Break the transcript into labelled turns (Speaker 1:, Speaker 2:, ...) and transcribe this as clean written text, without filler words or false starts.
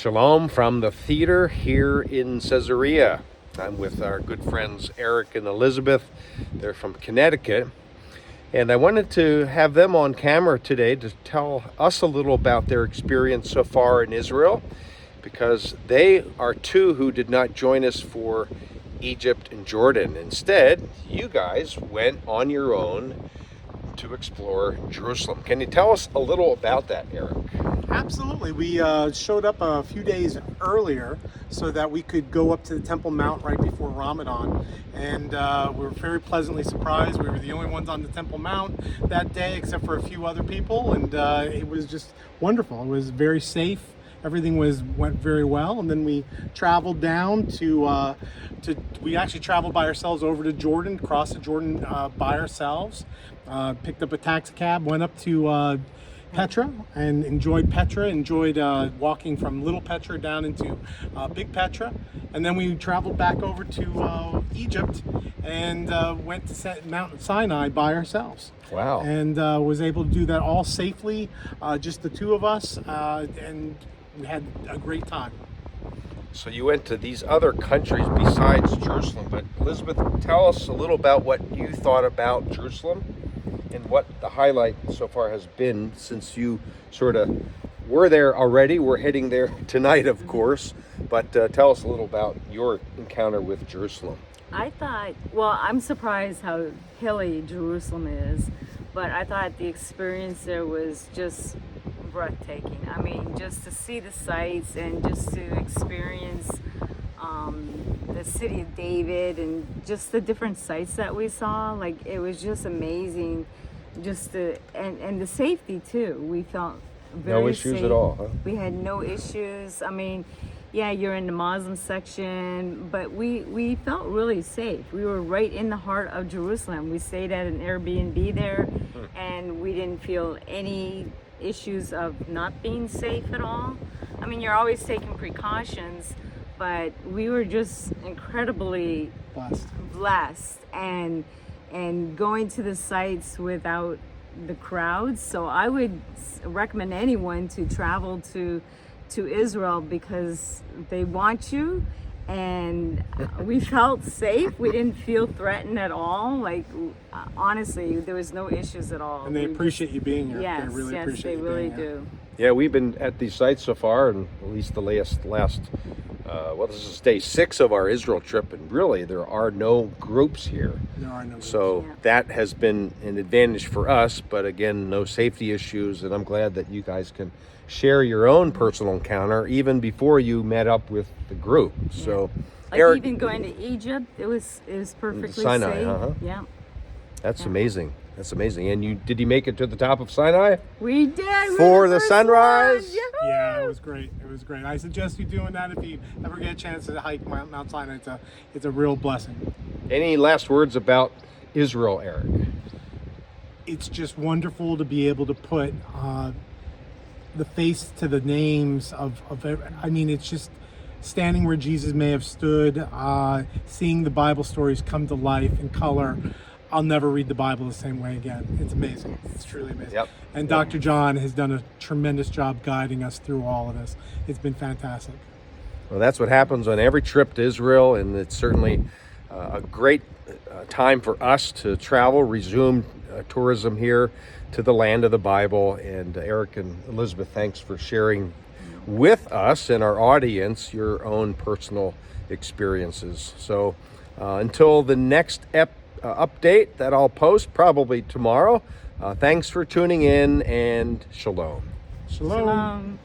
Speaker 1: Shalom from the theater here in Caesarea. I'm with our good friends Eric and Elizabeth. They're from Connecticut. And I wanted to have them on camera today to tell us a little about their experience so far in Israel, because they are two who did not join us for Egypt and Jordan. Instead, you guys went on your own to explore Jerusalem. Can you tell us a little about that, Eric?
Speaker 2: Absolutely. We showed up a few days earlier so that we could go up to the Temple Mount right before Ramadan. And we were very pleasantly surprised. We were the only ones on the Temple Mount that day, except for a few other people. And it was just wonderful. It was very safe. Everything went very well. And then we traveled down we actually traveled by ourselves over to Jordan, crossed the Jordan by ourselves, picked up a taxi cab, went up to Petra and enjoyed walking from Little Petra down into Big Petra. And then we traveled back over to Egypt and went to Mount Sinai by ourselves.
Speaker 1: Wow.
Speaker 2: And was able to do that all safely, just the two of us, and we had a great time.
Speaker 1: So you went to these other countries besides Jerusalem, but Elizabeth, tell us a little about what you thought about Jerusalem and what the highlight so far has been since you sort of were there already. We're heading there tonight, of course, but tell us a little about your encounter with Jerusalem.
Speaker 3: I'm surprised how hilly Jerusalem is, but I thought the experience there was just breathtaking. I mean, just to see the sights and just to experience the city of David and just the different sights that we saw, like it was just amazing. And the safety too. We felt very
Speaker 1: no issues
Speaker 3: safe.
Speaker 1: At all, huh?
Speaker 3: We had no issues. I mean, yeah, you're in the Muslim section, but we felt really safe. We were right in the heart of Jerusalem. We stayed at an Airbnb there, and we didn't feel any issues of not being safe at all. I mean, you're always taking precautions, but we were just incredibly blessed and going to the sites without the crowds. So I would recommend anyone to travel to Israel because they want you, and we felt safe. We didn't feel threatened at all. Like honestly, there was no issues at all.
Speaker 2: And they appreciate you being here.
Speaker 3: Yes,
Speaker 2: they really
Speaker 3: yes,
Speaker 2: appreciate
Speaker 3: they
Speaker 2: you
Speaker 3: really
Speaker 2: being here.
Speaker 3: do.
Speaker 1: Yeah, we've been at these sites so far, and at least the last this is day 6 of our Israel trip, and really there are no groups here.
Speaker 2: There are no groups.
Speaker 1: So that has been an advantage for us, but again, no safety issues, and I'm glad that you guys can share your own personal encounter even before you met up with the group.
Speaker 3: Yeah.
Speaker 1: So,
Speaker 3: like
Speaker 1: Eric,
Speaker 3: even going to Egypt, it was perfectly
Speaker 1: Sinai,
Speaker 3: safe. Yeah.
Speaker 1: That's amazing. That's amazing. And did you make it to the top of Sinai?
Speaker 3: We did.
Speaker 1: For the sunrise?
Speaker 2: Yeah, it was great. It was great. I suggest you doing that if you ever get a chance to hike Mount Sinai. It's a real blessing.
Speaker 1: Any last words about Israel, Eric?
Speaker 2: It's just wonderful to be able to put the face to the names of I mean, it's just standing where Jesus may have stood, seeing the Bible stories come to life in color. I'll never read the Bible the same way again. It's amazing. It's truly amazing.
Speaker 1: Yep.
Speaker 2: And Dr. John has done a tremendous job guiding us through all of this. It's been fantastic.
Speaker 1: Well, that's what happens on every trip to Israel, and it's certainly a great time for us to travel, resume tourism here to the land of the Bible. And Eric and Elizabeth, thanks for sharing with us and our audience your own personal experiences. So until the next update that I'll post probably tomorrow, thanks for tuning in, and shalom.
Speaker 2: Shalom.
Speaker 3: Shalom.